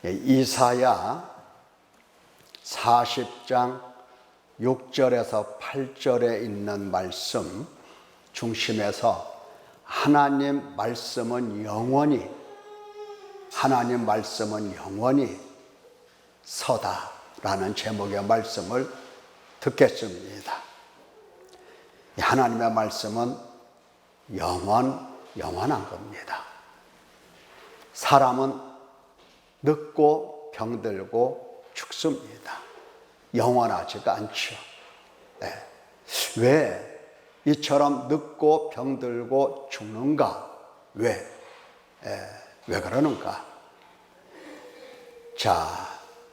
이사야 40장 6절에서 8절에 있는 말씀 중심에서 하나님 말씀은 영원히 서다라는 제목의 말씀을 듣겠습니다. 하나님의 말씀은 영원한 겁니다. 사람은 늙고 병들고 죽습니다. 영원하지가 않죠. 왜 이처럼 늙고 병들고 죽는가? 왜 그러는가? 자,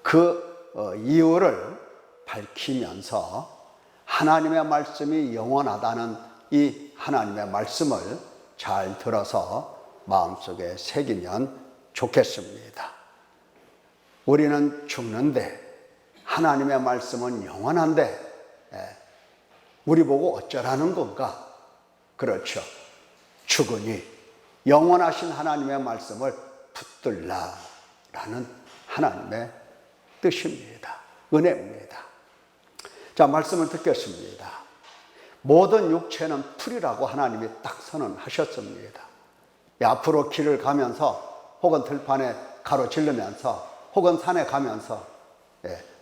그 이유를 밝히면서 하나님의 말씀이 영원하다는 이 하나님의 말씀을 잘 들어서 마음속에 새기면 좋겠습니다. 우리는 죽는데 하나님의 말씀은 영원한데 우리 보고 어쩌라는 건가? 그렇죠. 죽으니 영원하신 하나님의 말씀을 붙들라라는 하나님의 뜻입니다. 은혜입니다. 자, 말씀을 듣겠습니다. 모든 육체는 풀이라고 하나님이 딱 선언하셨습니다. 앞으로 길을 가면서 혹은 들판에 가로질르면서 혹은 산에 가면서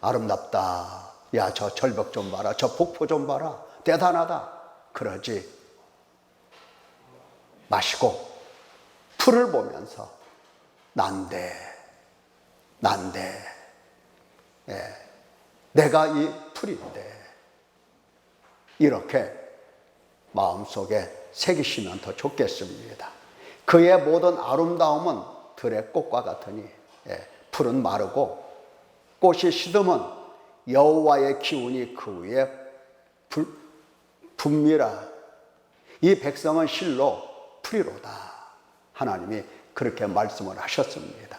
아름답다. 야, 저 절벽 좀 봐라. 저 폭포 좀 봐라. 대단하다. 그러지 마시고 풀을 보면서 난데 내가 이 풀인데 이렇게 마음속에 새기시면 더 좋겠습니다. 그의 모든 아름다움은 들의 꽃과 같으니 풀은 마르고 꽃이 시드면 여호와의 기운이 그 위에 붑니다. 이 백성은 실로 풀이로다. 하나님이 그렇게 말씀을 하셨습니다.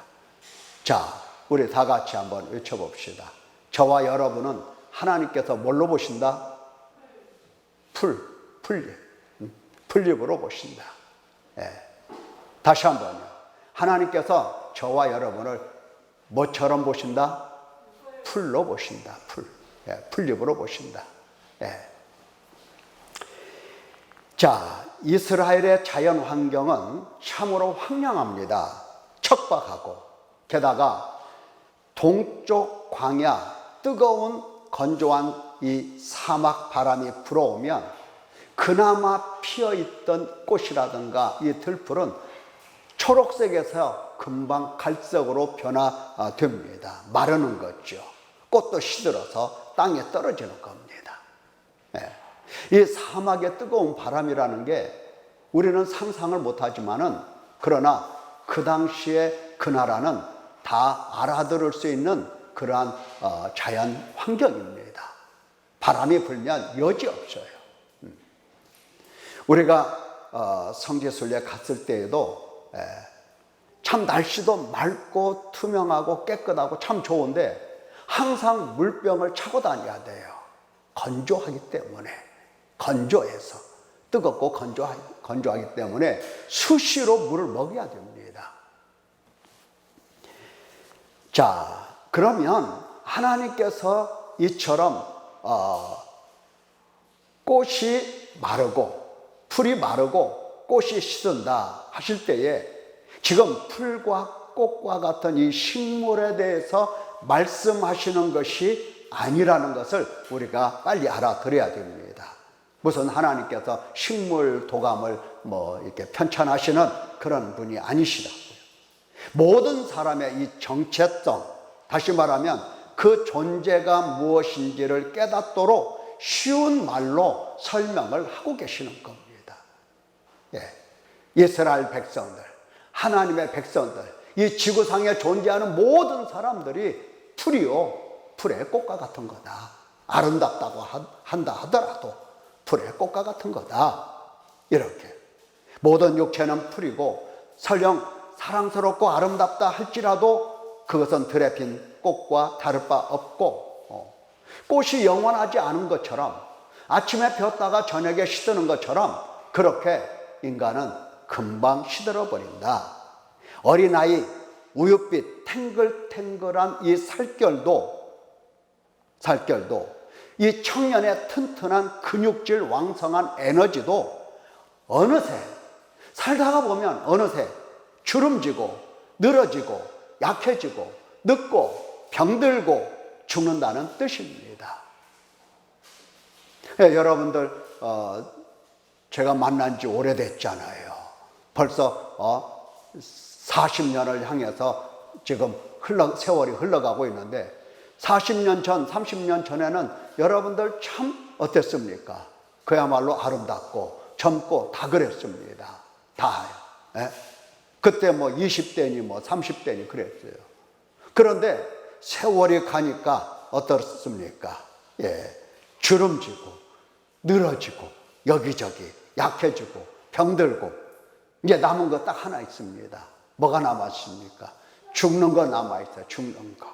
자, 우리 다 같이 한번 외쳐봅시다. 저와 여러분은 하나님께서 뭘로 보신다? 풀잎으로 보신다. 다시 한번요. 하나님께서 저와 여러분을 뭐처럼 보신다? 풀로 보신다. 풀잎으로 보신다. 자, 이스라엘의 자연 환경은 참으로 황량합니다. 척박하고 게다가 동쪽 광야 뜨거운 건조한 이 사막 바람이 불어오면 그나마 피어있던 꽃이라든가 이 들풀은 초록색에서 금방 갈색으로 변화됩니다. 마르는 거죠. 꽃도 시들어서 땅에 떨어지는 겁니다. 이 사막의 뜨거운 바람이라는 게 우리는 상상을 못하지만은 그러나 그 당시에 그 나라는 다 알아들을 수 있는 그러한 자연 환경입니다. 바람이 불면 여지없어요. 우리가 성지순례 갔을 때에도 참 날씨도 맑고 투명하고 깨끗하고 참 좋은데 항상 물병을 차고 다녀야 돼요. 건조하기 때문에, 건조해서 뜨겁고 건조하기 때문에 수시로 물을 먹여야 됩니다. 자, 그러면 하나님께서 이처럼 꽃이 마르고 풀이 마르고 꽃이 시든다 하실 때에 지금 풀과 꽃과 같은 이 식물에 대해서 말씀하시는 것이 아니라는 것을 우리가 빨리 알아들어야 됩니다. 무슨 하나님께서 식물 도감을 이렇게 편찬하시는 그런 분이 아니시라고요. 모든 사람의 이 정체성, 다시 말하면 그 존재가 무엇인지를 깨닫도록 쉬운 말로 설명을 하고 계시는 겁니다. 이스라엘 백성들, 하나님의 백성들, 이 지구상에 존재하는 모든 사람들이 풀의 꽃과 같은 거다. 아름답다고 한다 하더라도 풀의 꽃과 같은 거다. 이렇게 모든 육체는 풀이고 설령 사랑스럽고 아름답다 할지라도 그것은 들에 핀 꽃과 다를 바 없고 꽃이 영원하지 않은 것처럼 아침에 폈다가 저녁에 시드는 것처럼 그렇게 인간은 금방 시들어 버린다. 어린아이 우윳빛 탱글탱글한 이 살결도 이 청년의 튼튼한 근육질 왕성한 에너지도 어느새 살다가 보면 어느새 주름지고 늘어지고 약해지고 늙고 병들고 죽는다는 뜻입니다. 여러분들 제가 만난 지 오래됐잖아요. 벌써 40년을 향해서 지금 세월이 흘러가고 있는데 40년 전, 30년 전에는 여러분들 참 어땠습니까? 그야말로 아름답고 젊고 다 그랬습니다. 다요. 예? 그때 뭐 20대니 뭐 30대니 그랬어요. 그런데 세월이 가니까 어떻습니까? 예. 주름지고 늘어지고 여기저기 약해지고 병들고 이제 남은 거 딱 하나 있습니다. 뭐가 남았습니까? 죽는 거 남아있어요. 죽는 거.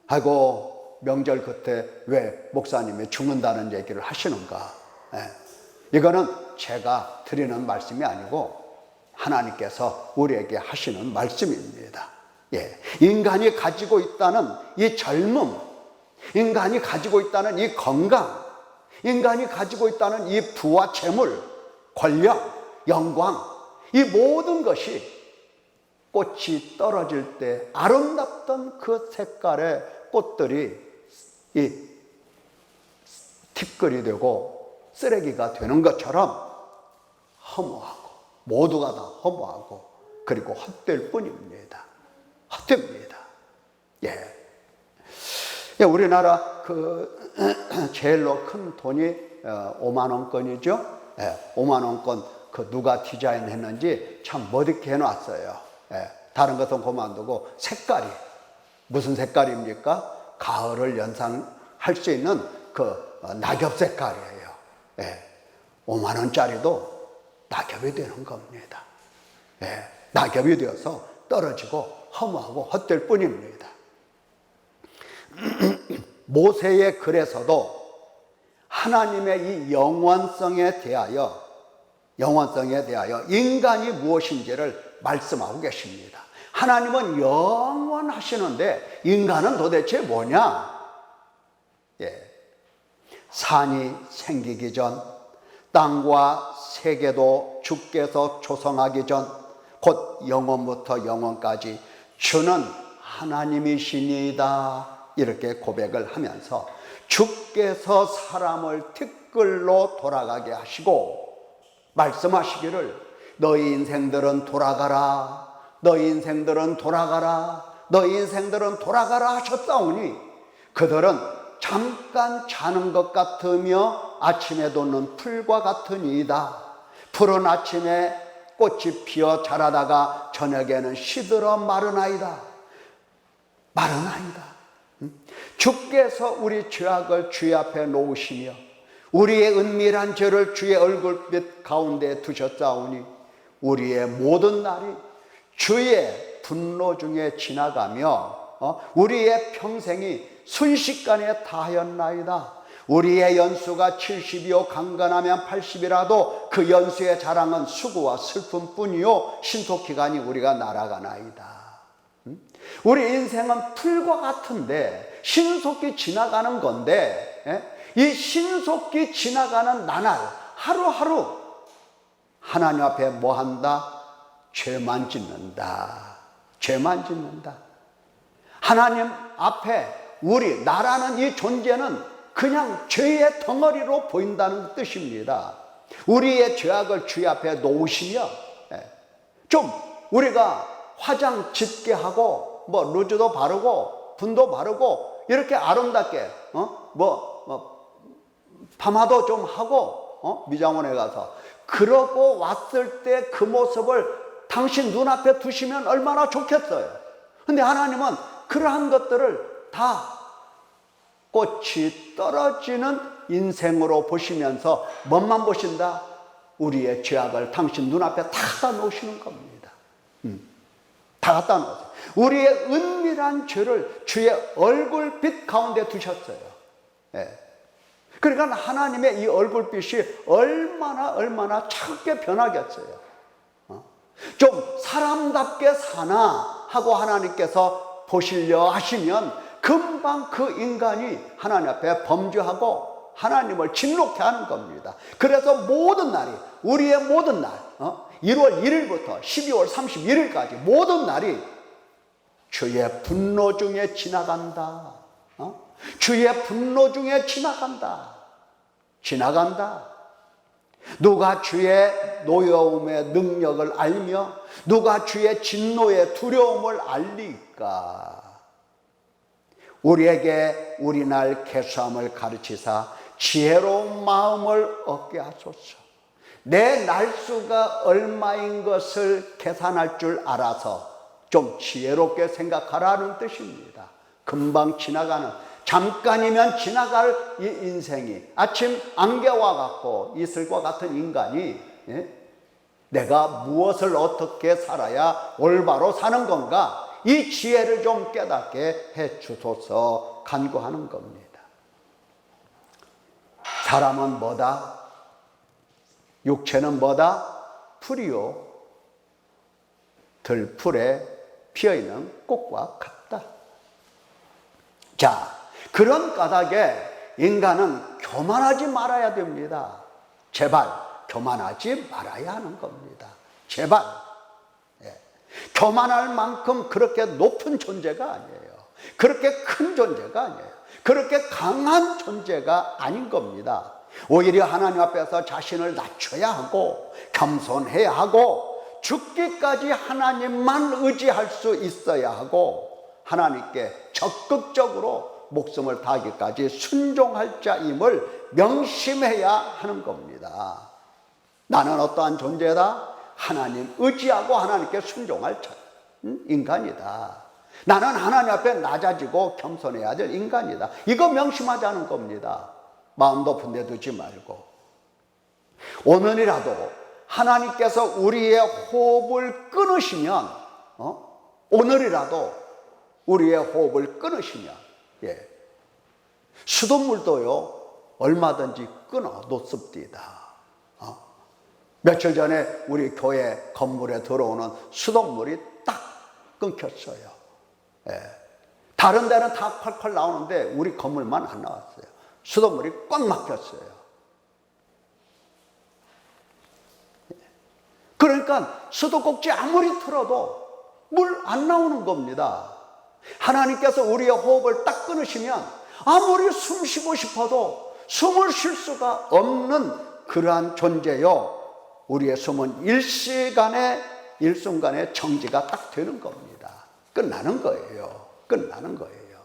아이고 명절 그때 왜 목사님이 죽는다는 얘기를 하시는가? 예. 이거는 제가 드리는 말씀이 아니고 하나님께서 우리에게 하시는 말씀입니다. 예. 인간이 가지고 있다는 이 젊음, 인간이 가지고 있다는 이 건강, 인간이 가지고 있다는 이 부와 재물, 권력, 영광, 이 모든 것이 꽃이 떨어질 때 아름답던 그 색깔의 꽃들이 이 티끌이 되고 쓰레기가 되는 것처럼 허무하고 모두가 다 허무하고 그리고 헛될 뿐입니다. 헛됩니다. 예. 우리나라 제일로 큰 돈이 5만 원권이죠. 예. 5만 원권 누가 디자인했는지 참 멋있게 해놨어요. 예. 다른 것은 그만두고 색깔이 무슨 색깔입니까? 가을을 연상할 수 있는 낙엽 색깔이에요. 예. 5만 원짜리도 낙엽이 되는 겁니다. 예. 낙엽이 되어서 떨어지고 허무하고 헛될 뿐입니다. 모세의 글에서도 하나님의 이 영원성에 대하여 인간이 무엇인지를 말씀하고 계십니다. 하나님은 영원하시는데 인간은 도대체 뭐냐? 예. 산이 생기기 전, 땅과 세계도 주께서 조성하기 전, 곧 영원부터 영원까지 주는 하나님이시니이다. 이렇게 고백을 하면서 주께서 사람을 티끌로 돌아가게 하시고 말씀하시기를 너희 인생들은 돌아가라, 너희 인생들은 돌아가라, 너희 인생들은 돌아가라 하셨사오니 그들은 잠깐 자는 것 같으며 아침에 돋는 풀과 같으니이다. 푸른 아침에 꽃이 피어 자라다가 저녁에는 시들어 마르나이다. 마르나이다. 주께서 우리 죄악을 주의 앞에 놓으시며 우리의 은밀한 죄를 주의 얼굴빛 가운데 두셨사오니 우리의 모든 날이 주의 분노 중에 지나가며 우리의 평생이 순식간에 다하였나이다. 우리의 연수가 70이요 강건하면 80이라도 그 연수의 자랑은 수고와 슬픔뿐이요 신속기간이 우리가 날아가나이다. 우리 인생은 풀과 같은데 신속히 지나가는 건데 이 신속히 지나가는 나날 하루하루 하나님 앞에 뭐한다? 죄만 짓는다. 죄만 짓는다. 하나님 앞에 나라는 이 존재는 그냥 죄의 덩어리로 보인다는 뜻입니다. 우리의 죄악을 주의 앞에 놓으시며 좀 우리가 화장 짙게 하고 루즈도 바르고 분도 바르고 이렇게 아름답게 파마도 좀 하고 미장원에 가서 그러고 왔을 때 그 모습을 당신 눈앞에 두시면 얼마나 좋겠어요. 근데 하나님은 그러한 것들을 다 꽃이 떨어지는 인생으로 보시면서 뭐만 보신다? 우리의 죄악을 당신 눈앞에 다 갖다 놓으시는 겁니다. 다 갖다 놓으세요. 우리의 은밀한 죄를 주의 얼굴빛 가운데 두셨어요. 예. 그러니까 하나님의 이 얼굴빛이 얼마나 차갑게 변하겠어요. 좀 사람답게 사나 하고 하나님께서 보시려 하시면 금방 그 인간이 하나님 앞에 범죄하고 하나님을 진노케 하는 겁니다. 그래서 모든 날이, 우리의 모든 날, 1월 1일부터 12월 31일까지 모든 날이 주의 분노 중에 지나간다. 주의 분노 중에 지나간다. 누가 주의 노여움의 능력을 알며 누가 주의 진노의 두려움을 알리까? 우리에게 우리날 계수함을 가르치사 지혜로운 마음을 얻게 하소서. 내 날수가 얼마인 것을 계산할 줄 알아서 좀 지혜롭게 생각하라는 뜻입니다. 금방 지나가는, 잠깐이면 지나갈 이 인생이, 아침 안개와 같고 이슬과 같은 인간이 내가 무엇을 어떻게 살아야 올바로 사는 건가, 이 지혜를 좀 깨닫게 해 주소서 간구하는 겁니다. 사람은 뭐다? 육체는 뭐다? 풀이요, 들풀에 피어있는 꽃과 같다. 자, 그런 까닭에 인간은 교만하지 말아야 됩니다. 제발 교만하지 말아야 하는 겁니다. 제발. 교만할 만큼 그렇게 높은 존재가 아니에요. 그렇게 큰 존재가 아니에요. 그렇게 강한 존재가 아닌 겁니다. 오히려 하나님 앞에서 자신을 낮춰야 하고 겸손해야 하고 죽기까지 하나님만 의지할 수 있어야 하고 하나님께 적극적으로 목숨을 다하기까지 순종할 자임을 명심해야 하는 겁니다. 나는 어떠한 존재다? 하나님 의지하고 하나님께 순종할 인간이다. 나는 하나님 앞에 낮아지고 겸손해야 될 인간이다. 이거 명심하자는 겁니다. 마음 높은 데 두지 말고. 오늘이라도 하나님께서 우리의 호흡을 끊으시면, 오늘이라도 우리의 호흡을 끊으시면, 수돗물도요, 얼마든지 끊어 놓습니다. 며칠 전에 우리 교회 건물에 들어오는 수돗물이 딱 끊겼어요. 다른 데는 다 콸콸 나오는데 우리 건물만 안 나왔어요. 수돗물이 꽉 막혔어요. 그러니까 수도꼭지 아무리 틀어도 물 안 나오는 겁니다. 하나님께서 우리의 호흡을 딱 끊으시면 아무리 숨 쉬고 싶어도 숨을 쉴 수가 없는 그러한 존재요, 우리의 숨은 일순간에 정지가 딱 되는 겁니다. 끝나는 거예요. 끝나는 거예요.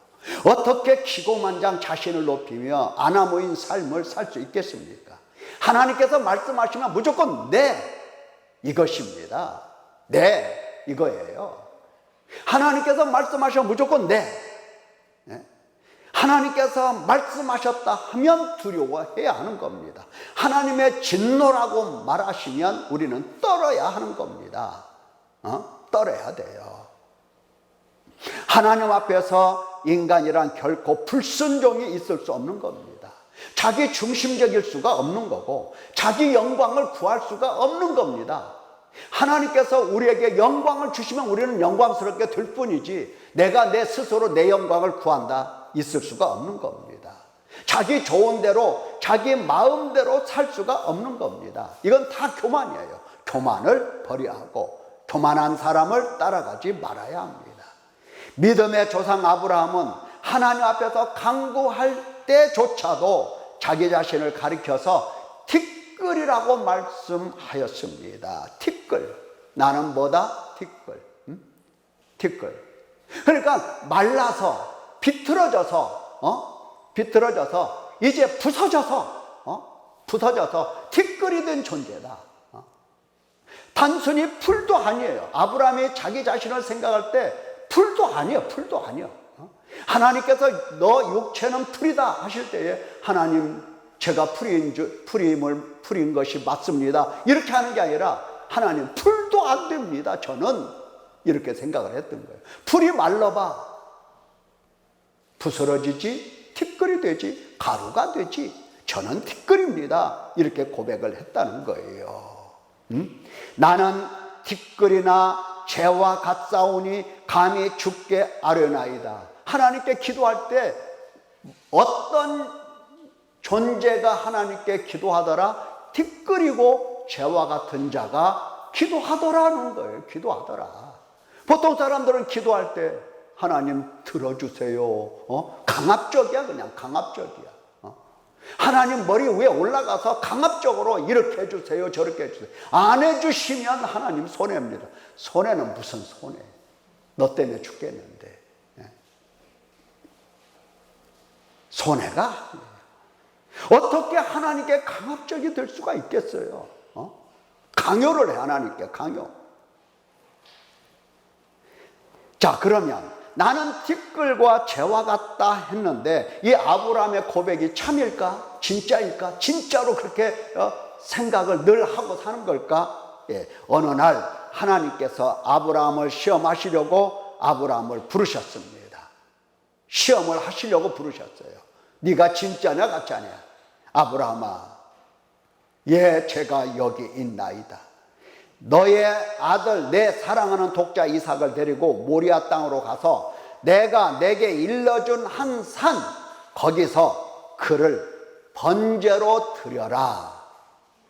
어떻게 기고만장 자신을 높이며 아나무인 삶을 살 수 있겠습니까? 하나님께서 말씀하시면 무조건 네, 이것입니다. 네, 이거예요. 하나님께서 말씀하시면 무조건 네. 하나님께서 말씀하셨다 하면 두려워해야 하는 겁니다. 하나님의 진노라고 말하시면 우리는 떨어야 하는 겁니다. 떨어야 돼요. 하나님 앞에서 인간이란 결코 불순종이 있을 수 없는 겁니다. 자기 중심적일 수가 없는 거고 자기 영광을 구할 수가 없는 겁니다. 하나님께서 우리에게 영광을 주시면 우리는 영광스럽게 될 뿐이지 내가 내 스스로 내 영광을 구한다? 있을 수가 없는 겁니다. 자기 좋은 대로 자기 마음대로 살 수가 없는 겁니다. 이건 다 교만이에요. 교만을 버려야 하고 교만한 사람을 따라가지 말아야 합니다. 믿음의 조상 아브라함은 하나님 앞에서 간구할 때조차도 자기 자신을 가리켜서 티끌이라고 말씀하였습니다. 티끌. 나는 뭐다? 티끌. 티끌. 그러니까 말라서 비틀어져서 이제 부서져서 티끌이 된 존재다. 단순히 풀도 아니에요. 아브라함이 자기 자신을 생각할 때 풀도 아니에요. 하나님께서 너 육체는 풀이다 하실 때에 하나님 제가 풀인 것이 맞습니다. 이렇게 하는 게 아니라 하나님 풀도 안 됩니다. 저는 이렇게 생각을 했던 거예요. 풀이 말라봐 부스러지지, 티끌이 되지, 가루가 되지, 저는 티끌입니다. 이렇게 고백을 했다는 거예요. 나는 티끌이나 재와 같사오니 감히 죽게 아뢰나이다. 하나님께 기도할 때 어떤 존재가 하나님께 기도하더라? 티끌이고 재와 같은 자가 기도하더라는 거예요. 기도하더라. 보통 사람들은 기도할 때 하나님 들어주세요. 강압적이야. 그냥 강압적이야. 하나님 머리 위에 올라가서 강압적으로 이렇게 해주세요, 저렇게 해주세요. 안 해주시면 하나님 손해입니다. 손해는 무슨 손해? 너 때문에 죽겠는데. 손해가 어떻게 하나님께 강압적이 될 수가 있겠어요? 강요를 해, 하나님께 강요. 자, 그러면 나는 티끌과 재와 같다 했는데 이 아브라함의 고백이 참일까? 진짜일까? 진짜로 그렇게 생각을 늘 하고 사는 걸까? 예, 어느 날 하나님께서 아브라함을 시험하시려고 아브라함을 부르셨습니다. 시험을 하시려고 부르셨어요. 네가 진짜냐 가짜냐? 아브라함아, 예, 제가 여기 있나이다. 너의 아들, 내 사랑하는 독자 이삭을 데리고 모리아 땅으로 가서 내가 내게 일러준 한 산, 거기서 그를 번제로 드려라.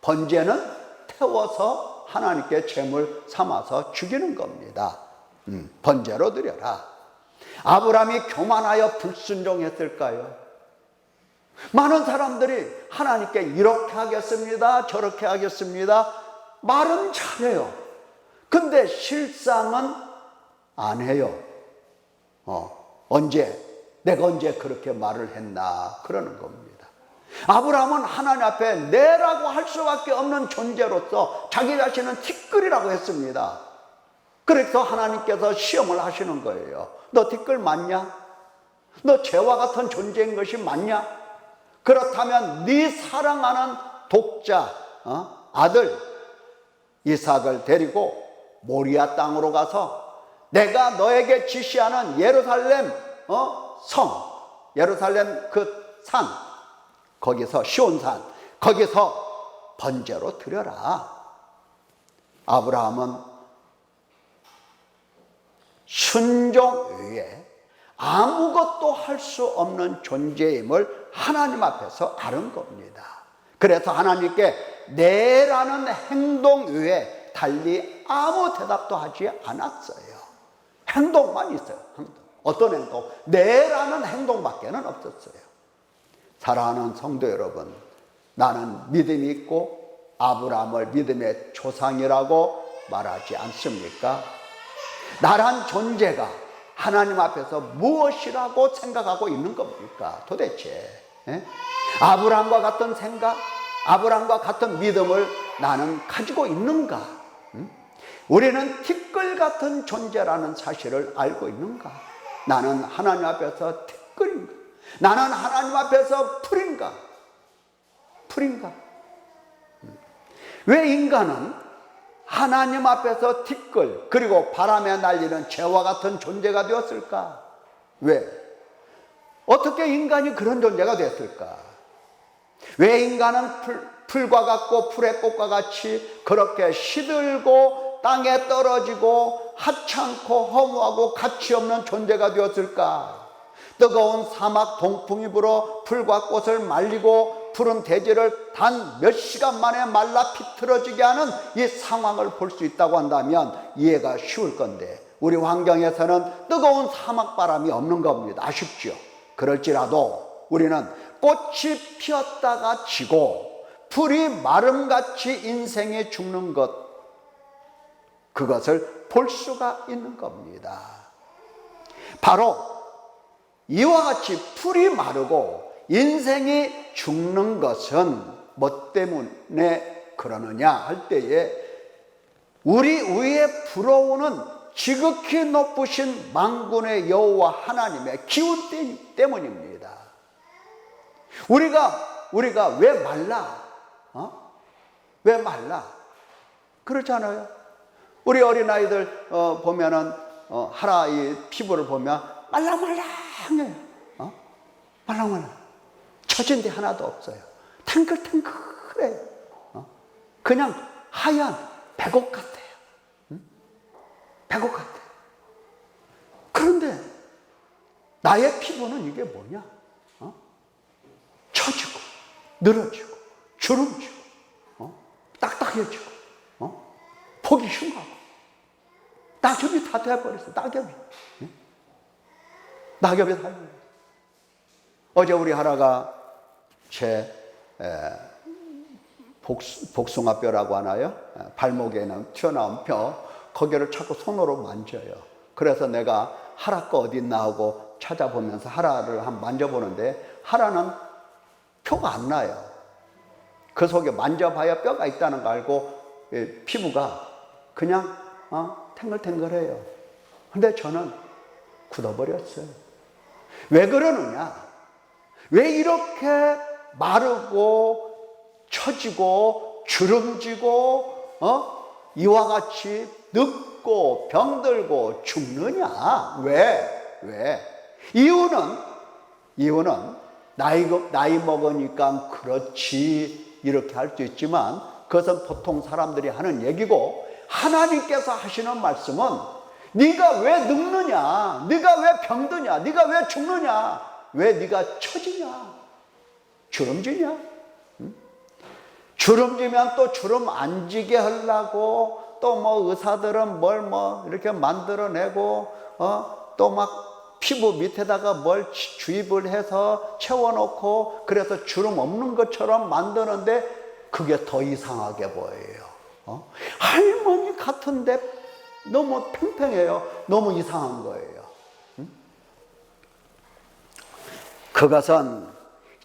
번제는 태워서 하나님께 제물 삼아서 죽이는 겁니다. 번제로 드려라. 아브라함이 교만하여 불순종했을까요? 많은 사람들이 하나님께 이렇게 하겠습니다, 저렇게 하겠습니다. 말은 잘해요. 근데 실상은 안 해요. 내가 언제 그렇게 말을 했나 그러는 겁니다. 아브라함은 하나님 앞에 내라고 할 수밖에 없는 존재로서 자기 자신은 티끌이라고 했습니다. 그래서 하나님께서 시험을 하시는 거예요. 너 티끌 맞냐? 너 재와 같은 존재인 것이 맞냐? 그렇다면 네 사랑하는 독자 아들 이삭을 데리고 모리아 땅으로 가서 내가 너에게 지시하는 예루살렘 성, 예루살렘 그 산, 거기서 시온산, 거기서 번제로 드려라. 아브라함은 순종 외에 아무것도 할 수 없는 존재임을 하나님 앞에서 아는 겁니다. 그래서 하나님께 내라는 행동 외에 달리 아무 대답도 하지 않았어요. 행동만 있어요. 행동. 어떤 행동? 내라는 행동밖에는 없었어요. 사랑하는 성도 여러분, 나는 믿음이 있고 아브라함을 믿음의 조상이라고 말하지 않습니까? 나란 존재가 하나님 앞에서 무엇이라고 생각하고 있는 겁니까? 도대체 아브라함과 같은 생각, 아브라함과 같은 믿음을 나는 가지고 있는가? 우리는 티끌 같은 존재라는 사실을 알고 있는가? 나는 하나님 앞에서 티끌인가? 나는 하나님 앞에서 풀인가? 풀인가? 왜 인간은 하나님 앞에서 티끌, 그리고 바람에 날리는 재와 같은 존재가 되었을까? 왜? 어떻게 인간이 그런 존재가 됐을까? 왜 인간은 풀과 같고 풀의 꽃과 같이 그렇게 시들고 땅에 떨어지고 하찮고 허무하고 가치 없는 존재가 되었을까? 뜨거운 사막 동풍이 불어 풀과 꽃을 말리고 푸른 대지를 단 몇 시간 만에 말라 비틀어지게 하는 이 상황을 볼 수 있다고 한다면 이해가 쉬울 건데 우리 환경에서는 뜨거운 사막 바람이 없는 겁니다. 아쉽죠? 그럴지라도 우리는 꽃이 피었다가 지고 풀이 마름같이 인생이 죽는 것, 그것을 볼 수가 있는 겁니다. 바로 이와 같이 풀이 마르고 인생이 죽는 것은 뭐 때문에 그러느냐 할 때에 우리 위에 불어오는 지극히 높으신 만군의 여호와 하나님의 기운 때문입니다. 우리가 왜 말라? 왜 말라? 그렇잖아요. 우리 어린아이들 보면은 하나 이 피부를 보면 말랑말랑해요. 말랑말랑. 처진 데 하나도 없어요. 탱글탱글해요. 그냥 하얀 백옥 같아요. 백옥같아. 그런데 나의 피부는 이게 뭐냐? 처지고, 늘어지고, 주름지고, 딱딱해지고, 보기 흉하고, 낙엽이 다 돼버렸어. 낙엽이. 낙엽이 다 돼버렸어. 어제 우리 하나가 제 복숭아뼈라고 하나요? 발목에는 튀어나온 뼈, 거기를 자꾸 손으로 만져요. 그래서 내가 하라 거 어디 있나 하고 찾아보면서 하라를 한번 만져보는데 하라는 표가 안 나요. 그 속에 만져봐야 뼈가 있다는 거 알고 피부가 그냥 탱글탱글해요. 근데 저는 굳어버렸어요. 왜 그러느냐? 왜 이렇게 마르고 처지고 주름지고 이와 같이 늙고 병들고 죽느냐? 왜? 이유는 나이 먹으니까 그렇지 이렇게 할 수 있지만 그것은 보통 사람들이 하는 얘기고, 하나님께서 하시는 말씀은 네가 왜 늙느냐? 네가 왜 병드냐? 네가 왜 죽느냐? 왜 네가 처지냐? 주름지냐? 주름지면 또 주름 안 지게 하려고 또 뭐 의사들은 뭘 뭐 이렇게 만들어내고 또 막 피부 밑에다가 뭘 주입을 해서 채워놓고 그래서 주름 없는 것처럼 만드는데 그게 더 이상하게 보여요. 할머니 같은데 너무 팽팽해요. 너무 이상한 거예요. 그것은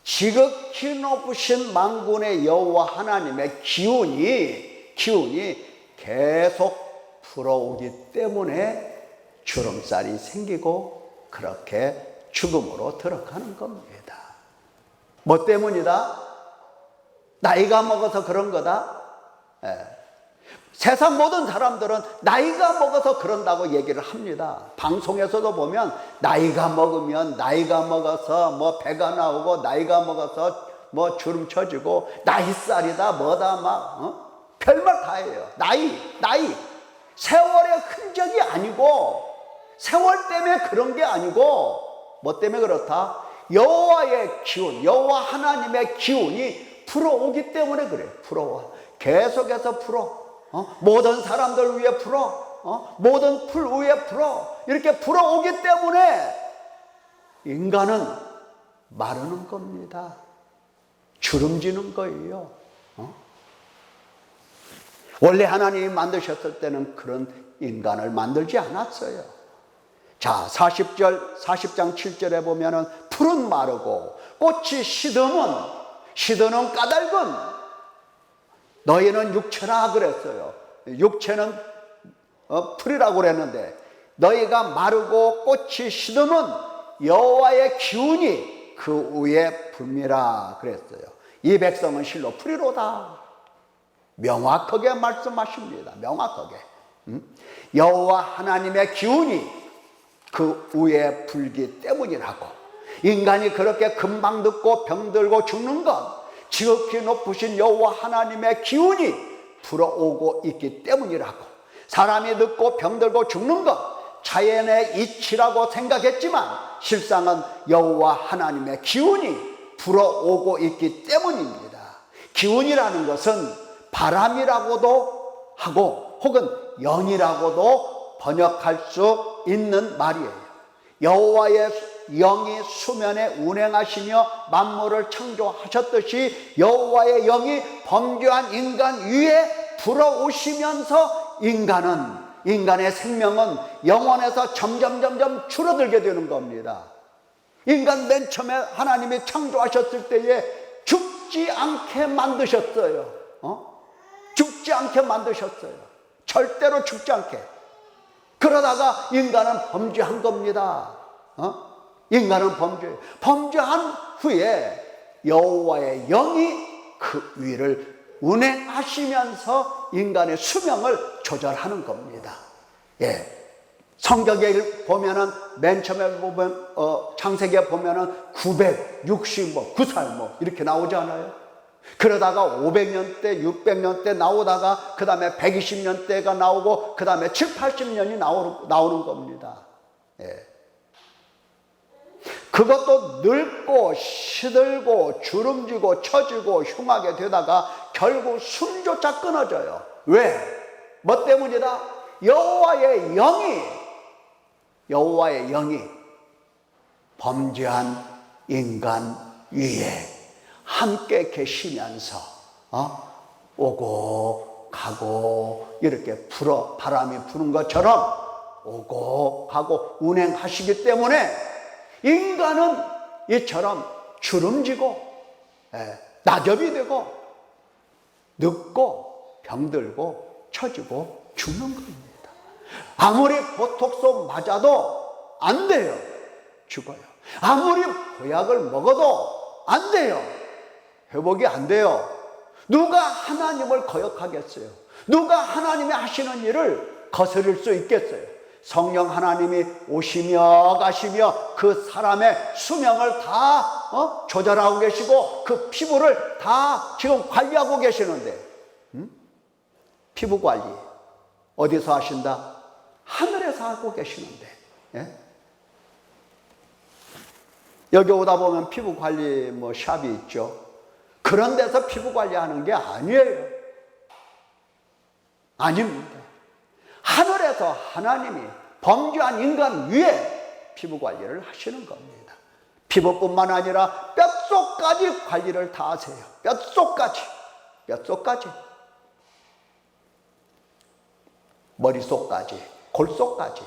지극히 높으신 만군의 여호와 하나님의 기운이 계속 불어오기 때문에 주름살이 생기고 그렇게 죽음으로 들어가는 겁니다. 뭐 때문이다? 나이가 먹어서 그런 거다? 세상 모든 사람들은 나이가 먹어서 그런다고 얘기를 합니다. 방송에서도 보면 나이가 먹어서 뭐 배가 나오고 나이가 먹어서 뭐 주름 쳐지고 나이살이다 뭐다 막 별말 다 해요. 나이 세월의 흔적이 아니고 세월 때문에 그런 게 아니고 뭐 때문에 그렇다? 여호와의 기운, 여호와 하나님의 기운이 불어오기 때문에 그래요. 불어와. 계속해서 불어. 모든 사람들 위에 불어. 모든 풀 위에 불어. 이렇게 불어오기 때문에 인간은 마르는 겁니다. 주름지는 거예요. 원래 하나님이 만드셨을 때는 그런 인간을 만들지 않았어요. 자, 40장 7절에 보면은 풀은 마르고 꽃이 시드는 까닭은 너희는 육체라 그랬어요. 육체는 풀이라고 그랬는데 너희가 마르고 꽃이 시드면 여호와의 기운이 그 위에 붐이라 그랬어요. 이 백성은 실로 풀이로다. 명확하게 말씀하십니다. 명확하게. 여호와 하나님의 기운이 그 위에 불기 때문이라고. 인간이 그렇게 금방 늙고 병들고 죽는 건 지극히 높으신 여호와 하나님의 기운이 불어오고 있기 때문이라고. 사람이 늙고 병들고 죽는 건 자연의 이치라고 생각했지만 실상은 여호와 하나님의 기운이 불어오고 있기 때문입니다. 기운이라는 것은 바람이라고도 하고 혹은 영이라고도 번역할 수 있는 말이에요. 여호와의 영이 수면에 운행하시며 만물을 창조하셨듯이 여호와의 영이 범죄한 인간 위에 불어오시면서 인간의 생명은 영원에서 점점 줄어들게 되는 겁니다. 인간 맨 처음에 하나님이 창조하셨을 때에 죽지 않게 만드셨어요. 죽지 않게 만드셨어요. 절대로 죽지 않게. 그러다가 인간은 범죄한 겁니다. 인간은 범죄한 후에 여호와의 영이 그 위를 운행하시면서 인간의 수명을 조절하는 겁니다. 예. 성경에 보면은 맨 처음에 보면 창세기에 보면은 960 9살 이렇게 나오지 않아요? 그러다가 500년대, 600년대 나오다가 그 다음에 120년대가 나오고 그 다음에 7, 80년이 나오는 겁니다. 예. 그것도 늙고 시들고 주름지고 처지고 흉하게 되다가 결국 숨조차 끊어져요. 왜? 뭐 때문이다? 여호와의 영이 범죄한 인간 위에 함께 계시면서 오고 가고 이렇게 바람이 부는 것처럼 오고 가고 운행하시기 때문에 인간은 이처럼 주름지고 낙엽이 되고 늙고 병들고 처지고 죽는 겁니다. 아무리 보톡스 맞아도 안 돼요. 죽어요. 아무리 보약을 먹어도 안 돼요. 회복이 안 돼요. 누가 하나님을 거역하겠어요? 누가 하나님이 하시는 일을 거스릴 수 있겠어요? 성령 하나님이 오시며 가시며 그 사람의 수명을 다 조절하고 계시고 그 피부를 다 지금 관리하고 계시는데 피부 관리 어디서 하신다? 하늘에서 하고 계시는데 예? 여기 오다 보면 피부 관리 샵이 있죠. 그런 데서 피부 관리하는 게 아니에요. 아닙니다. 하늘에서 하나님이 범죄한 인간 위에 피부 관리를 하시는 겁니다. 피부뿐만 아니라 뼛속까지 관리를 다 하세요. 뼛속까지. 머릿속까지, 골속까지,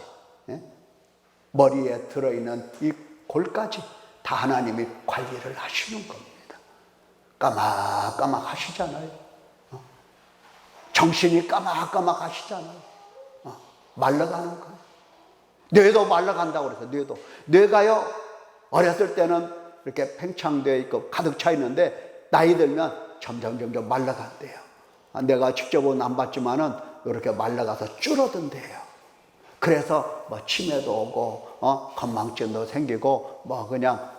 머리에 들어있는 이 골까지 다 하나님이 관리를 하시는 겁니다. 까맣까맣 하시잖아요. 정신이 까맣까맣 하시잖아요. 말라가는 거예요. 뇌도 말라간다고 그래서 뇌가요 어렸을 때는 이렇게 팽창되어 있고 가득 차 있는데 나이 들면 점점 말라간대요. 내가 직접은 안 봤지만은 이렇게 말라가서 줄어든대요. 그래서 치매도 오고 건망증도 생기고 그냥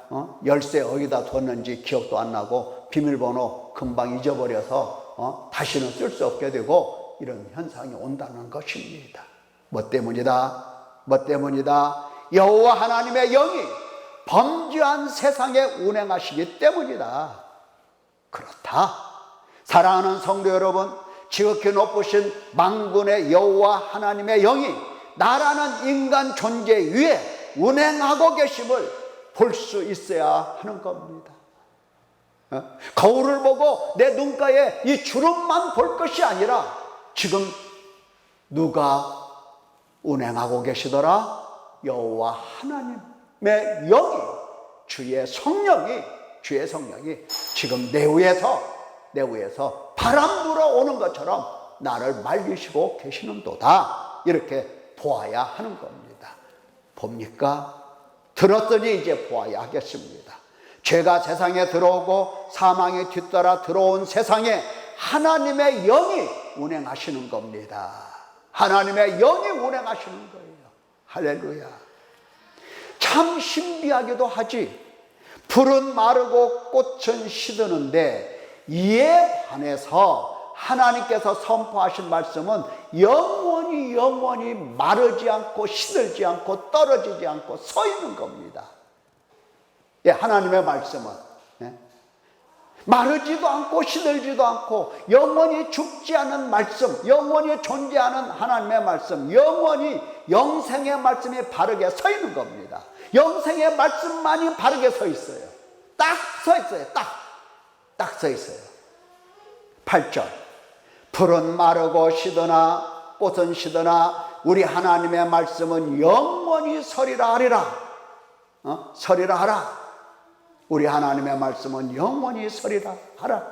열쇠 어디다 뒀는지 기억도 안 나고 비밀번호 금방 잊어버려서 다시는 쓸 수 없게 되고 이런 현상이 온다는 것입니다. 뭐 때문이다? 여호와 하나님의 영이 범죄한 세상에 운행하시기 때문이다. 그렇다. 사랑하는 성도 여러분, 지극히 높으신 만군의 여호와 하나님의 영이 나라는 인간 존재 위에 운행하고 계심을 볼 수 있어야 하는 겁니다. 거울을 보고 내 눈가에 이 주름만 볼 것이 아니라 지금 누가 운행하고 계시더라? 여호와 하나님의 영이 주의 성령이 지금 내 위에서 바람 불어오는 것처럼 나를 말리시고 계시는도다. 이렇게 보아야 하는 겁니다. 봅니까? 들었더니 이제 보아야 하겠습니다. 죄가 세상에 들어오고 사망이 뒤따라 들어온 세상에 하나님의 영이 운행하시는 겁니다. 하나님의 영이 운행하시는 거예요. 할렐루야. 참 신비하기도 하지. 풀은 마르고 꽃은 시드는데 이에 반해서 하나님께서 선포하신 말씀은 영원히 마르지 않고 시들지 않고 떨어지지 않고 서 있는 겁니다. 예, 하나님의 말씀은 마르지도 않고 시들지도 않고 영원히 죽지 않은 말씀, 영원히 존재하는 하나님의 말씀, 영원히 영생의 말씀이 바르게 서 있는 겁니다. 영생의 말씀만이 바르게 서 있어요. 딱 서 있어요. 딱 서 있어요. 8절. 풀은 마르고 시드나 꽃은 시드나 우리 하나님의 말씀은 영원히 서리라 하리라. 서리라 하라. 우리 하나님의 말씀은 영원히 서리라 하라.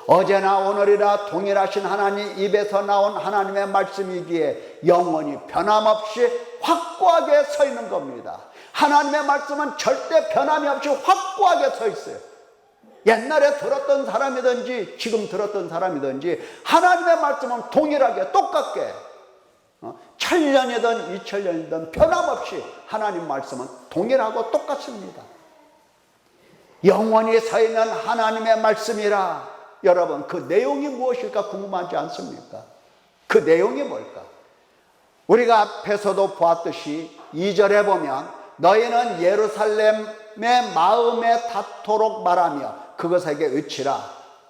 어제나 오늘이나 동일하신 하나님 입에서 나온 하나님의 말씀이기에 영원히 변함없이 확고하게 서 있는 겁니다. 하나님의 말씀은 절대 변함이 없이 확고하게 서 있어요. 옛날에 들었던 사람이든지 지금 들었던 사람이든지 하나님의 말씀은 동일하게 똑같게 1000년이든 2000년이든 변함없이 하나님 말씀은 동일하고 똑같습니다. 영원히 서 있는 하나님의 말씀이라 여러분 그 내용이 무엇일까 궁금하지 않습니까? 그 내용이 뭘까? 우리가 앞에서도 보았듯이 2절에 보면 너희는 예루살렘의 마음에 닿도록 말하며 그것에게 외치라.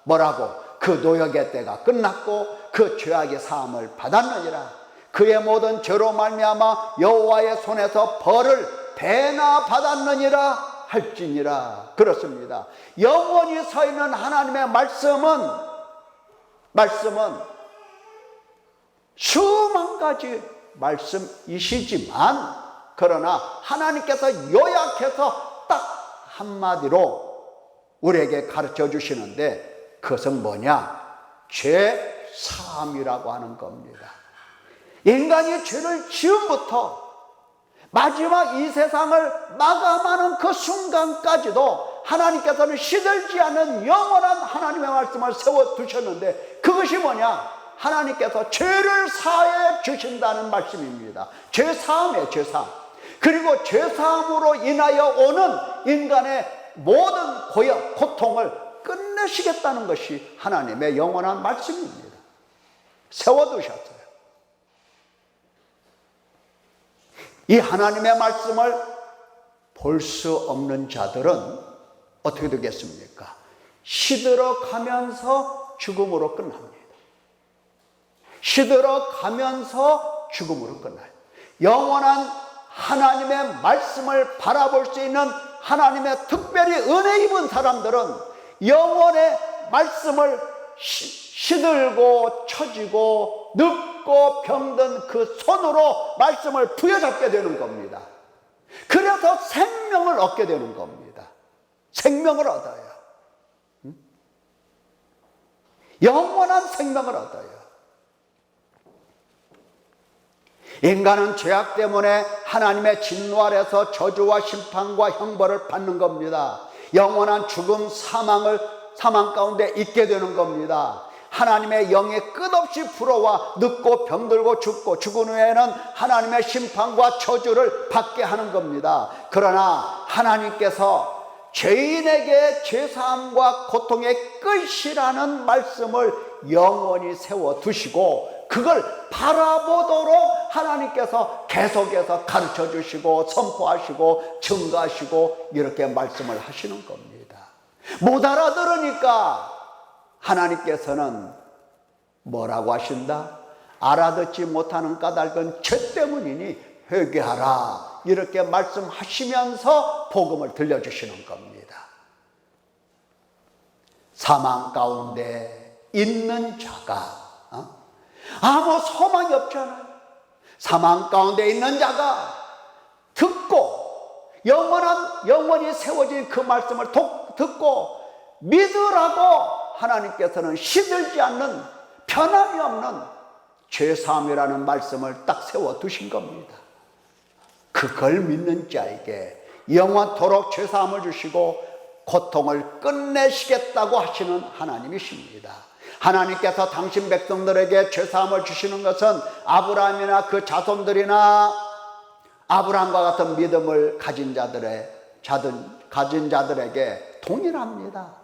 뭐라고? 그 노역의 때가 끝났고 그 죄악의 사함을 받았느니라. 그의 모든 죄로 말미암아 여호와의 손에서 벌을 배나 받았느니라 할지니라. 그렇습니다. 영원히 서 있는 하나님의 말씀은 수만 가지 말씀이시지만, 그러나 하나님께서 요약해서 딱 한마디로 우리에게 가르쳐 주시는데, 그것은 뭐냐? 죄 사함이라고 하는 겁니다. 인간이 죄를 지음부터 마지막 이 세상을 마감하는 그 순간까지도 하나님께서는 시들지 않는 영원한 하나님의 말씀을 세워두셨는데, 그것이 뭐냐? 하나님께서 죄를 사해 주신다는 말씀입니다. 죄사함이에요, 죄사함. 그리고 죄사함으로 인하여 오는 인간의 모든 고역, 고통을 끝내시겠다는 것이 하나님의 영원한 말씀입니다. 세워두셨어요. 이 하나님의 말씀을 볼 수 없는 자들은 어떻게 되겠습니까? 시들어가면서 죽음으로 끝납니다. 시들어가면서 죽음으로 끝나요. 영원한 하나님의 말씀을 바라볼 수 있는 하나님의 특별히 은혜 입은 사람들은 영원의 말씀을 시들고 처지고 늙고 병든 그 손으로 말씀을 부여잡게 되는 겁니다. 그래서 생명을 얻게 되는 겁니다. 생명을 얻어요. 영원한 생명을 얻어요. 인간은 죄악 때문에 하나님의 진노 아래서 저주와 심판과 형벌을 받는 겁니다. 영원한 죽음, 사망 가운데 있게 되는 겁니다. 하나님의 영이 끝없이 불어와 늙고 병들고 죽고 죽은 후에는 하나님의 심판과 저주를 받게 하는 겁니다. 그러나 하나님께서 죄인에게 죄사함과 고통의 끝이라는 말씀을 영원히 세워두시고, 그걸 바라보도록 하나님께서 계속해서 가르쳐 주시고 선포하시고 증거하시고 이렇게 말씀을 하시는 겁니다. 못 알아들으니까 하나님께서는 뭐라고 하신다? 알아듣지 못하는 까닭은 죄 때문이니 회개하라, 이렇게 말씀하시면서 복음을 들려주시는 겁니다. 사망 가운데 있는 자가 아무 소망이 없잖아요. 사망 가운데 있는 자가 듣고 영원히 세워진 그 말씀을 듣고 믿으라고 하나님께서는 시들지 않는, 변함이 없는 죄사함이라는 말씀을 딱 세워두신 겁니다. 그걸 믿는 자에게 영원토록 죄사함을 주시고 고통을 끝내시겠다고 하시는 하나님이십니다. 하나님께서 당신 백성들에게 죄사함을 주시는 것은 아브라함이나 그 자손들이나 아브라함과 같은 믿음을 가진 자들에게 동일합니다.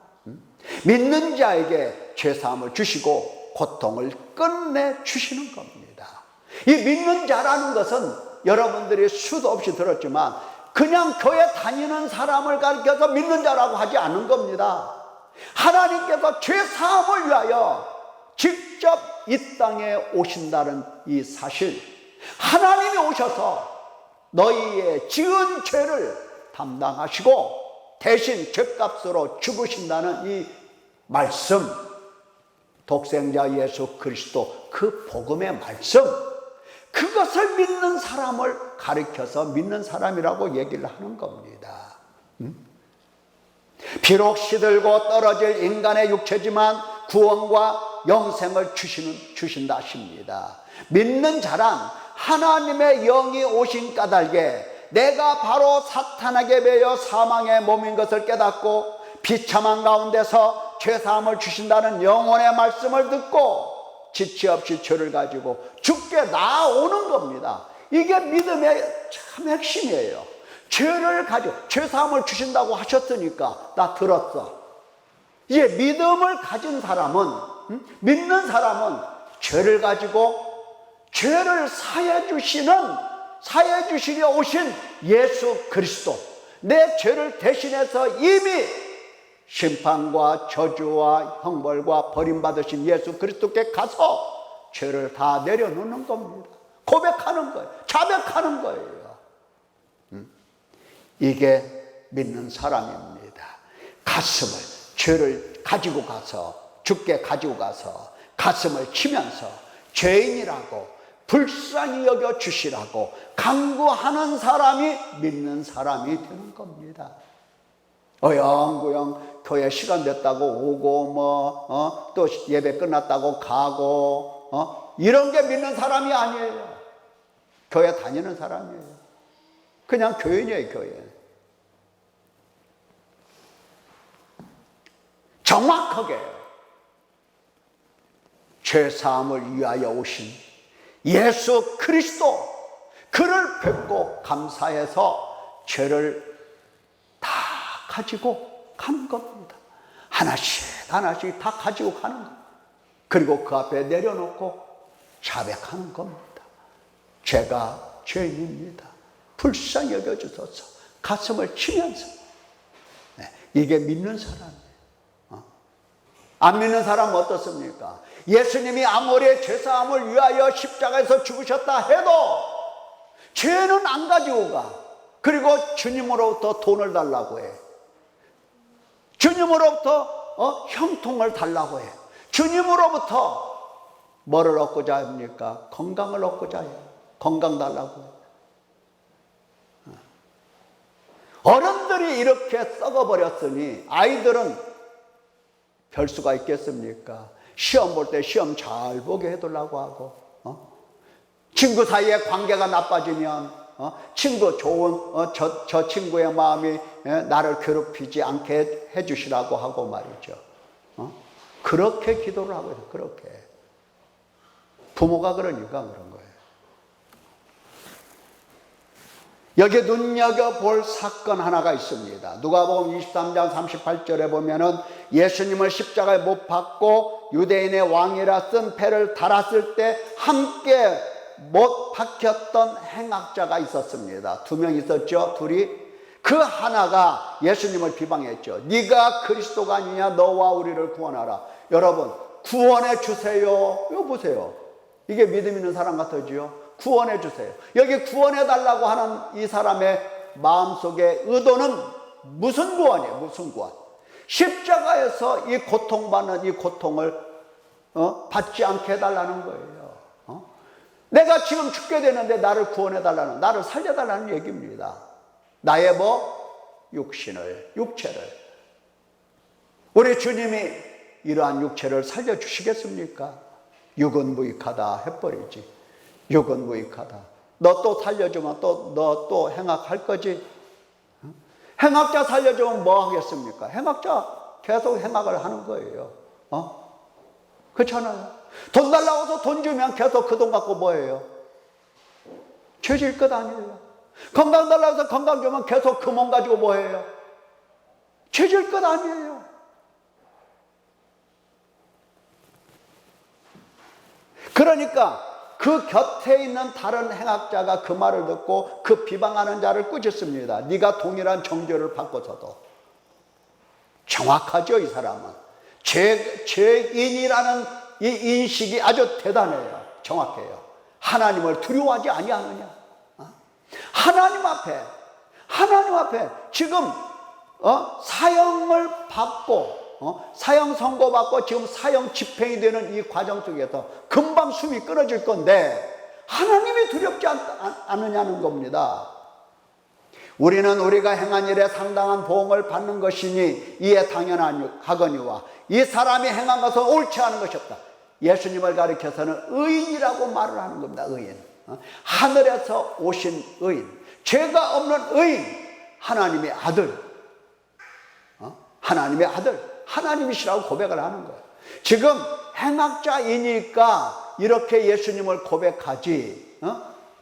믿는 자에게 죄사함을 주시고 고통을 끝내주시는 겁니다. 이 믿는 자라는 것은 여러분들이 수도 없이 들었지만 그냥 교회 다니는 사람을 가리켜서 믿는 자라고 하지 않은 겁니다. 하나님께서 죄사함을 위하여 직접 이 땅에 오신다는 이 사실, 하나님이 오셔서 너희의 지은 죄를 담당하시고 대신 죄값으로 죽으신다는 이 말씀, 독생자 예수 그리스도 그 복음의 말씀, 그것을 믿는 사람을 가리켜서 믿는 사람이라고 얘기를 하는 겁니다. 비록 시들고 떨어질 인간의 육체지만 구원과 영생을 주신다 하십니다. 믿는 자란 하나님의 영이 오신 까닭에 내가 바로 사탄에게 매여 사망의 몸인 것을 깨닫고 비참한 가운데서 죄사함을 주신다는 영혼의 말씀을 듣고 지체 없이 죄를 가지고 죽게 나아오는 겁니다. 이게 믿음의 참 핵심이에요. 죄를 가지고 죄사함을 주신다고 하셨으니까 나 들었어. 이제 믿음을 가진 사람은, 믿는 사람은 죄를 가지고 죄를 사해 주시려 오신 예수 그리스도, 내 죄를 대신해서 이미 심판과 저주와 형벌과 버림받으신 예수 그리스도께 가서 죄를 다 내려놓는 겁니다. 고백하는 거예요. 자백하는 거예요. 이게 믿는 사람입니다. 가슴을, 죄를 가지고 가서, 죽게 가지고 가서 가슴을 치면서 죄인이라고 불쌍히 여겨 주시라고 간구하는 사람이 믿는 사람이 되는 겁니다. 어영부영 교회 시간 됐다고 오고 또 예배 끝났다고 가고 이런 게 믿는 사람이 아니에요. 교회 다니는 사람이에요. 그냥 교인이에요, 교인. 정확하게 죄사함을 위하여 오신 예수 그리스도, 그를 뵙고 감사해서 죄를 다 가지고 가는 겁니다. 하나씩 하나씩 다 가지고 가는 겁니다. 그리고 그 앞에 내려놓고 자백하는 겁니다. 제가 죄인입니다. 불쌍히 여겨주소서. 가슴을 치면서. 이게 믿는 사람이에요. 안 믿는 사람은 어떻습니까? 예수님이 아무리 죄사함을 위하여 십자가에서 죽으셨다 해도 죄는 안 가지고 가. 그리고 주님으로부터 돈을 달라고 해. 주님으로부터 형통을 달라고 해. 주님으로부터 뭐를 얻고자 합니까? 건강을 얻고자 해요. 건강 달라고 해요. 어른들이 이렇게 썩어버렸으니 아이들은 별 수가 있겠습니까? 시험 볼 때 시험 잘 보게 해두려고 하고, 친구 사이에 관계가 나빠지면 친구 좋은 저 친구의 마음이 나를 괴롭히지 않게 해주시라고 하고 말이죠. 그렇게 기도를 하고 있어요. 그렇게 부모가 그러니까 그런 거예요. 여기 눈여겨볼 사건 하나가 있습니다. 누가복음 23장 38절에 보면은 예수님을 십자가에 못 박고 유대인의 왕이라 쓴 패를 달았을 때 함께 못 박혔던 행악자가 있었습니다. 2명 있었죠. 둘이. 그 하나가 예수님을 비방했죠. 네가 그리스도가 아니냐, 너와 우리를 구원하라. 여러분, 구원해 주세요. 이거 보세요. 이게 믿음 있는 사람 같아지요. 구원해 주세요. 여기 구원해 달라고 하는 이 사람의 마음속의 의도는 무슨 구원이에요? 무슨 구원? 십자가에서 이 고통받는 이 고통을 받지 않게 해달라는 거예요. 내가 지금 죽게 되는데 나를 구원해 달라는, 나를 살려 달라는 얘기입니다. 나의 육체를. 우리 주님이 이러한 육체를 살려 주시겠습니까? 육은 무익하다 해버리지. 육은 무익하다. 너 또 살려주면 너 또 행악할 거지? 행악자 살려주면 뭐 하겠습니까? 행악자 계속 행악을 하는 거예요. 그렇잖아요. 돈 달라고 해서 돈 주면 계속 그 돈 갖고 뭐 해요? 죄질 것 아니에요. 건강 달라고 해서 건강 주면 계속 그 몸 가지고 뭐 해요? 죄질 것 아니에요. 그러니까 그 곁에 있는 다른 행악자가 그 말을 듣고 그 비방하는 자를 꾸짖습니다. 네가 동일한 정죄를 받고서도. 정확하죠, 이 사람은. 죄인이라는 이 인식이 아주 대단해요. 정확해요. 하나님을 두려워하지 아니하느냐? 하나님 앞에 지금 사형을 받고 사형 선고받고 지금 사형 집행이 되는 이 과정 속에서 금방 숨이 끊어질 건데 하나님이 두렵지 않느냐는 겁니다. 우리는 우리가 행한 일에 상당한 보응을 받는 것이니 이에 당연하거니와 이 사람이 행한 것은 옳지 않은 것이 없다. 예수님을 가리켜서는 의인이라고 말을 하는 겁니다. 의인. 하늘에서 오신 의인, 죄가 없는 의인, 하나님의 아들, 하나님이시라고 고백을 하는 거예요. 지금 행악자이니까 이렇게 예수님을 고백하지,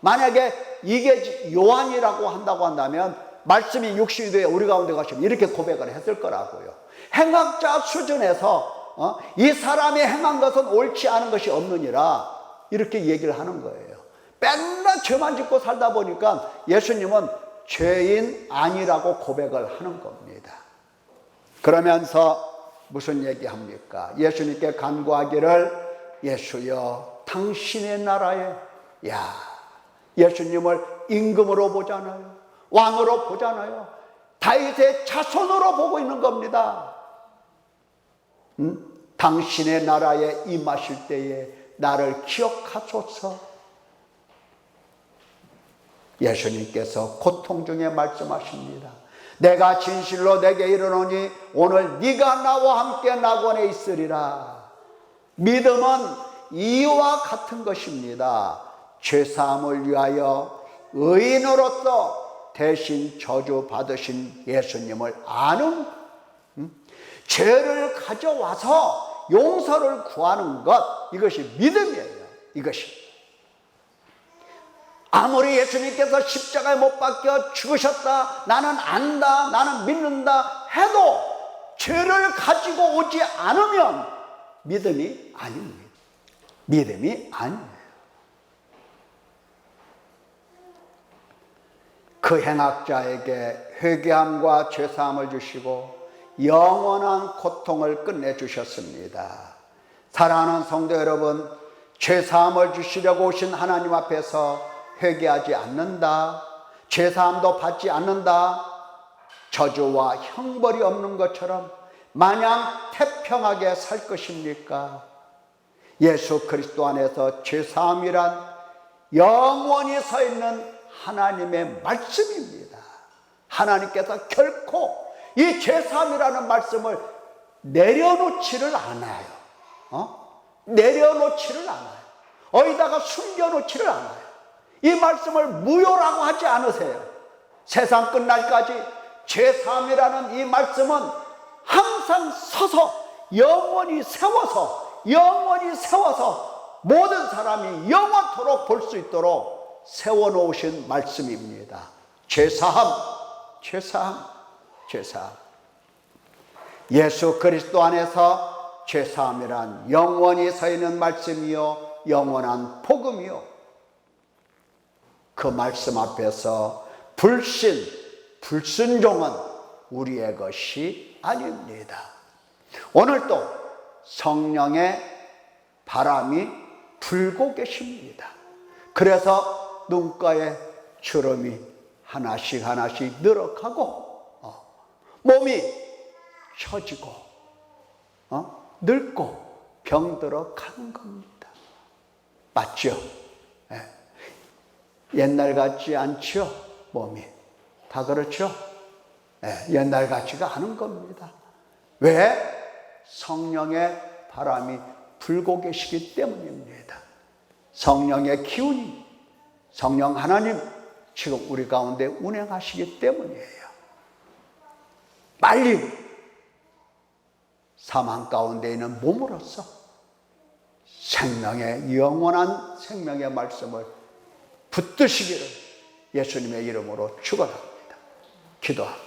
만약에 이게 요한이라고 한다고 한다면 말씀이 육신이 되어 우리 가운데 가시면 이렇게 고백을 했을 거라고요. 행악자 수준에서 이 사람이 행한 것은 옳지 않은 것이 없느니라 이렇게 얘기를 하는 거예요. 맨날 죄만 짓고 살다 보니까 예수님은 죄인 아니라고 고백을 하는 겁니다. 그러면서 무슨 얘기합니까? 예수님께 간구하기를 예수여 당신의 나라에 예수님을 임금으로 보잖아요. 왕으로 보잖아요. 다윗의 자손으로 보고 있는 겁니다. 당신의 나라에 임하실 때에 나를 기억하소서. 예수님께서 고통 중에 말씀하십니다. 내가 진실로 내게 이르노니 오늘 네가 나와 함께 낙원에 있으리라. 믿음은 이와 같은 것입니다. 죄사함을 위하여 의인으로서 대신 저주 받으신 예수님을 아는 죄를 가져와서 용서를 구하는 것, 이것이 믿음이에요. 이것이 아무리 예수님께서 십자가에 못 박혀 죽으셨다, 나는 안다, 나는 믿는다 해도 죄를 가지고 오지 않으면 믿음이 아닙니다. 믿음이 아니에요. 그 행악자에게 회개함과 죄사함을 주시고 영원한 고통을 끝내주셨습니다. 사랑하는 성도 여러분, 죄사함을 주시려고 오신 하나님 앞에서 회개하지 않는다, 죄사함도 받지 않는다, 저주와 형벌이 없는 것처럼 마냥 태평하게 살 것입니까? 예수 그리스도 안에서 죄사함이란 영원히 서 있는 하나님의 말씀입니다. 하나님께서 결코 이 죄사함이라는 말씀을 내려놓지를 않아요. 내려놓지를 않아요. 어디다가 숨겨놓지를 않아요. 이 말씀을 무효라고 하지 않으세요. 세상 끝날까지 죄사함이라는 이 말씀은 항상 서서 영원히 세워서 모든 사람이 영원토록 볼 수 있도록 세워놓으신 말씀입니다. 죄사함. 예수 그리스도 안에서 죄사함이란 영원히 서 있는 말씀이요 영원한 복음이요, 그 말씀 앞에서 불순종은 우리의 것이 아닙니다. 오늘도 성령의 바람이 불고 계십니다. 그래서 눈가에 주름이 하나씩 늘어가고 몸이 처지고 늙고 병들어 가는 겁니다. 맞죠? 옛날 같지 않죠? 몸이 다 그렇죠? 옛날 같지가 않은 겁니다. 왜? 성령의 바람이 불고 계시기 때문입니다. 성령의 기운이, 성령 하나님 지금 우리 가운데 운행하시기 때문이에요. 빨리 사망 가운데 있는 몸으로서 생명의 영원한 생명의 말씀을 붙드시기를 예수님의 이름으로 축원합니다. 기도합니다.